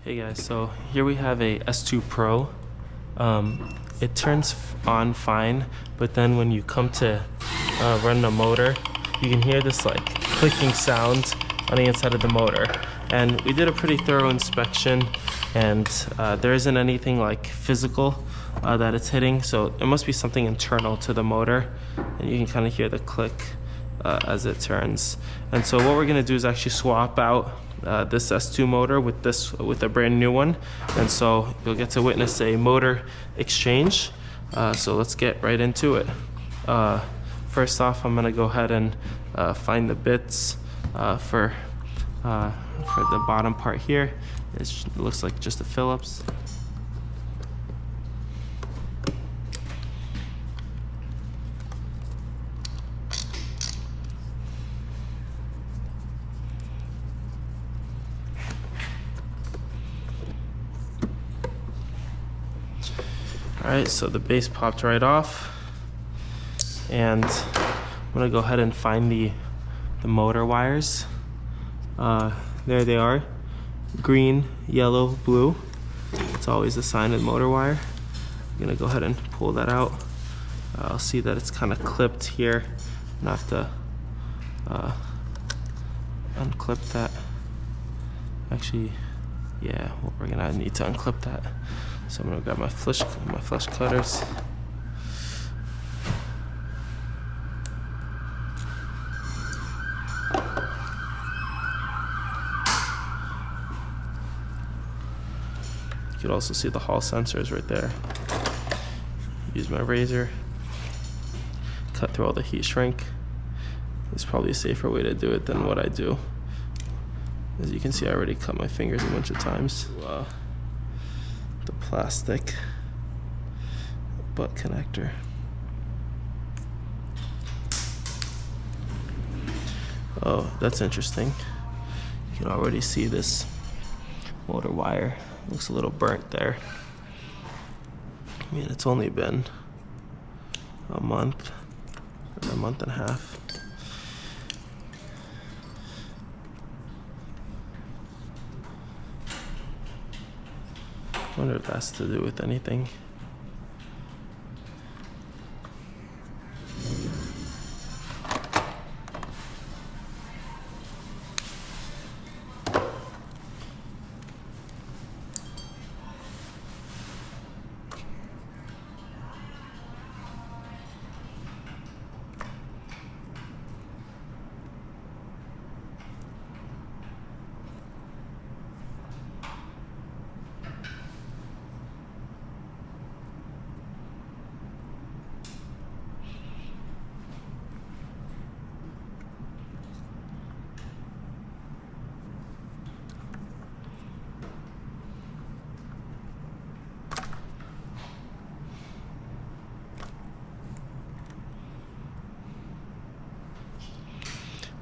Hey guys, so here we have a S2 Pro. It turns on fine, but then when you come to run the motor, you can hear this like clicking sound on the inside of the motor. And we did a pretty thorough inspection, and there isn't anything like physical that it's hitting, so it must be something internal to the motor, and you can kind of hear the click as it turns. And so what we're gonna do is actually swap out this S2 motor with a brand new one, and so you'll get to witness a motor exchange. So let's get right into it. First off, I'm gonna go ahead and find the bits for the bottom part here. It looks like just a Phillips. Alright, so the base popped right off, and I'm gonna go ahead and find the motor wires. There they are, green, yellow, blue. It's always a sign of motor wire. I'm gonna go ahead and pull that out. I'll see that it's kind of clipped here. I'm gonna have to unclip that. Actually, yeah, we're gonna need to unclip that. So I'm gonna grab my flush cutters. You can also see the hall sensors right there. Use my razor, cut through all the heat shrink. It's probably a safer way to do it than what I do. As you can see, I already cut my fingers a bunch of times. The plastic butt connector. Oh, that's interesting. You can already see this motor wire. Looks a little burnt there. I mean, it's only been a month and a half. I wonder if that has to do with anything.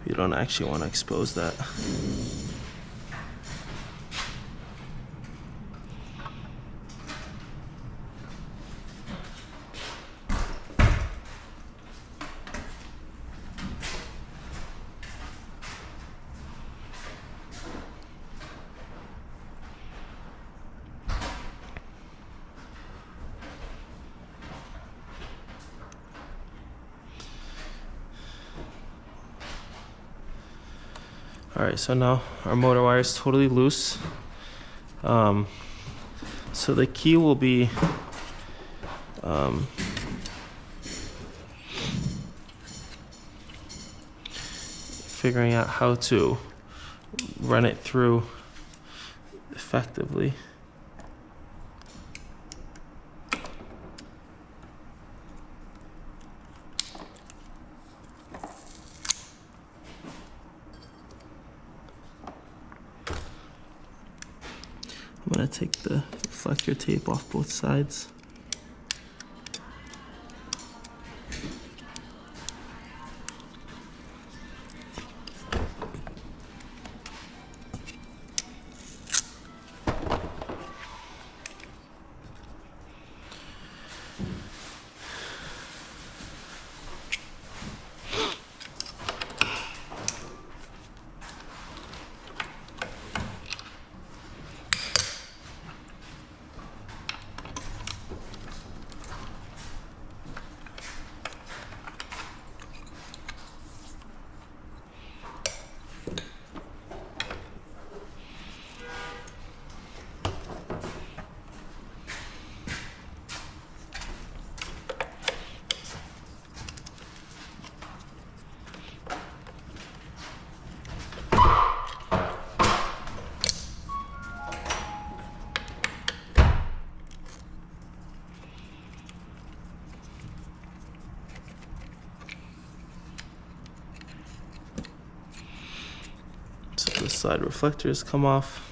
You don't actually want to expose that. Alright, so now our motor wire is totally loose. So the key will be figuring out how to run it through effectively. I'm gonna take the reflector tape off both sides. side reflectors come off.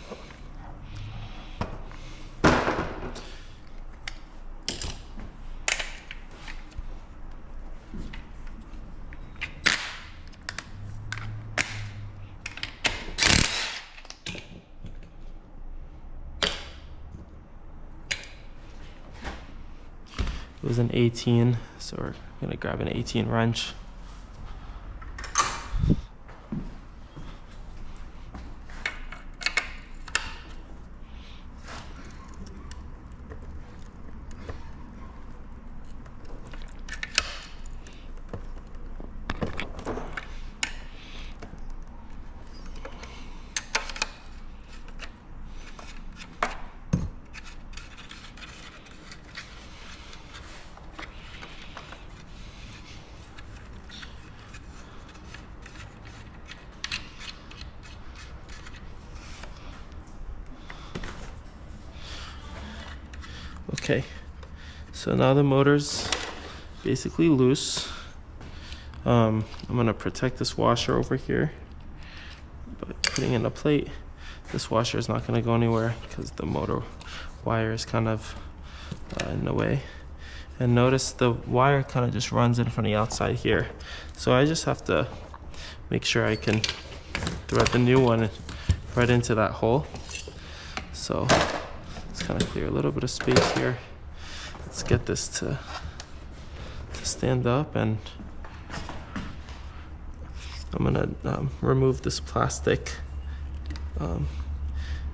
It was an 18, so we're gonna grab an 18 wrench. Okay, so now the motor's basically loose. I'm gonna protect this washer over here by putting in a plate. This washer is not gonna go anywhere because the motor wire is kind of in the way. And notice the wire kind of just runs in from the outside here. So I just have to make sure I can thread the new one right into that hole. So let's kind of clear a little bit of space here. Let's get this to stand up, and I'm gonna remove this plastic, and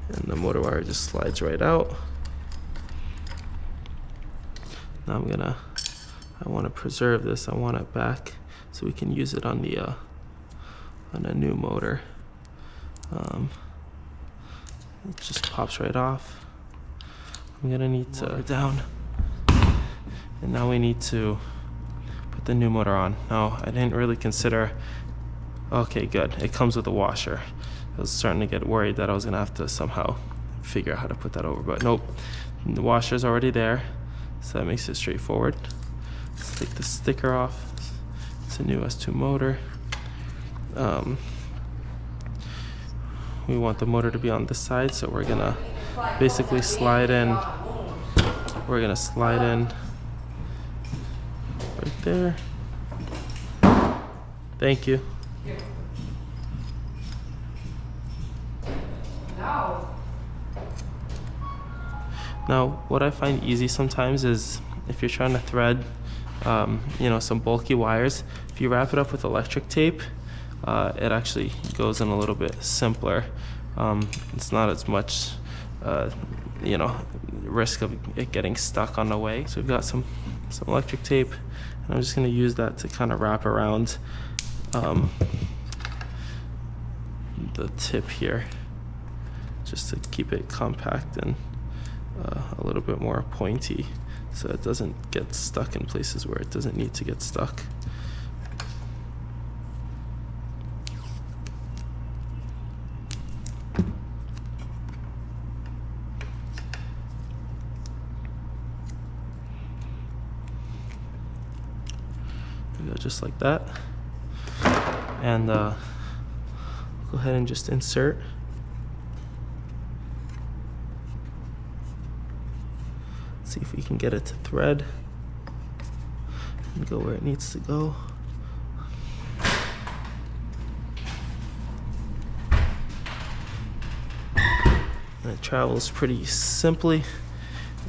the motor wire just slides right out. Now I want to preserve this. I want it back so we can use it on a new motor. It just pops right off. I'm gonna need to down, and now we need to put the new motor on. Now I didn't really consider. Okay, good. It comes with a washer. I was starting to get worried that I was gonna have to somehow figure out how to put that over, but nope. The washer's already there, so that makes it straightforward. Let's take the sticker off. It's a new S2 motor. We want the motor to be on this side, so we're gonna basically slide in. We're gonna slide in right there. Thank you. Now, what I find easy sometimes is if you're trying to thread, some bulky wires, if you wrap it up with electric tape, it actually goes in a little bit simpler. It's not as much, risk of it getting stuck on the way. So we've got some electric tape, and I'm just going to use that to kind of wrap around the tip here, just to keep it compact and a little bit more pointy, so it doesn't get stuck in places where it doesn't need to get stuck. Go just like that, and go ahead and just insert. See if we can get it to thread and go where it needs to go. And it travels pretty simply.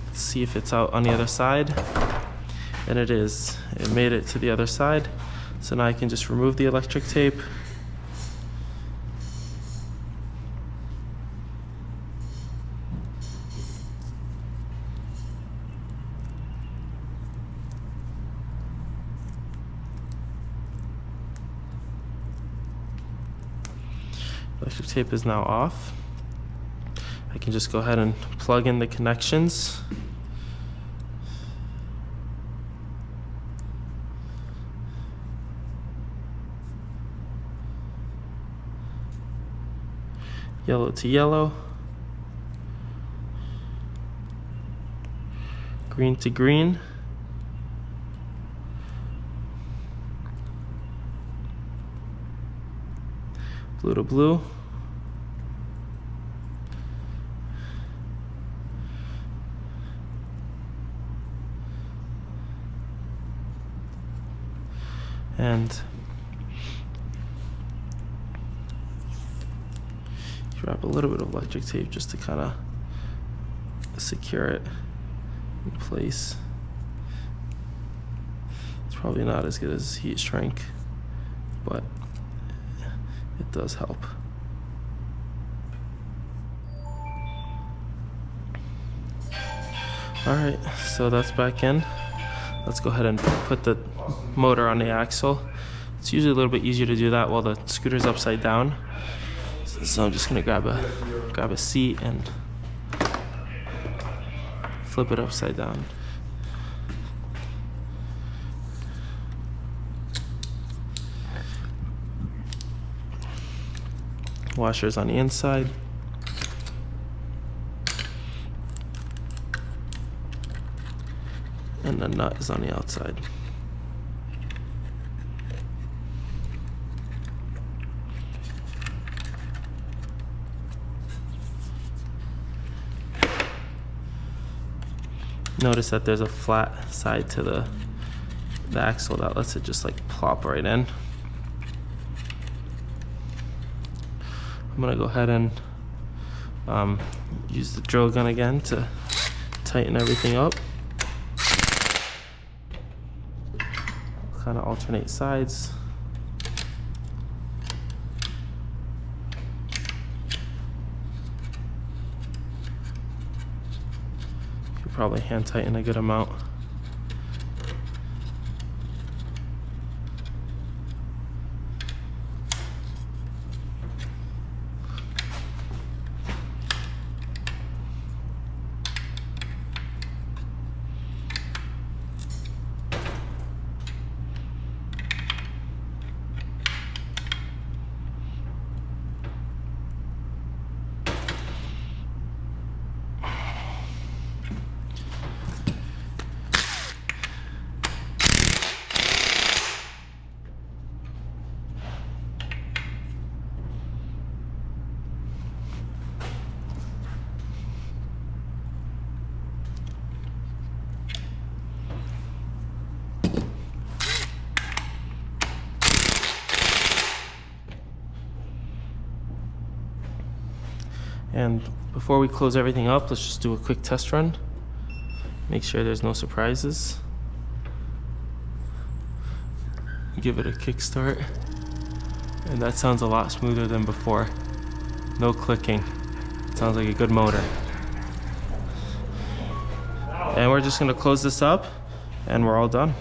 Let's see if it's out on the other side. And it is. It made it to the other side. So now I can just remove the electric tape. Electric tape is now off. I can just go ahead and plug in the connections. Yellow to yellow, green to green, blue to blue, And wrap a little bit of electric tape just to kind of secure it in place. It's probably not as good as heat shrink, but it does help. Alright, so that's back in. Let's go ahead and put the motor on the axle. It's usually a little bit easier to do that while the scooter's upside down. So I'm just gonna grab a seat and flip it upside down. Washers on the inside. And the nut is on the outside. Notice that there's a flat side to the axle that lets it just like plop right in. I'm gonna go ahead and use the drill gun again to tighten everything up. Kind of alternate sides. You could probably hand tighten a good amount. And before we close everything up, let's just do a quick test run. Make sure there's no surprises. Give it a kickstart. And that sounds a lot smoother than before. No clicking. Sounds like a good motor. And we're just gonna close this up and we're all done.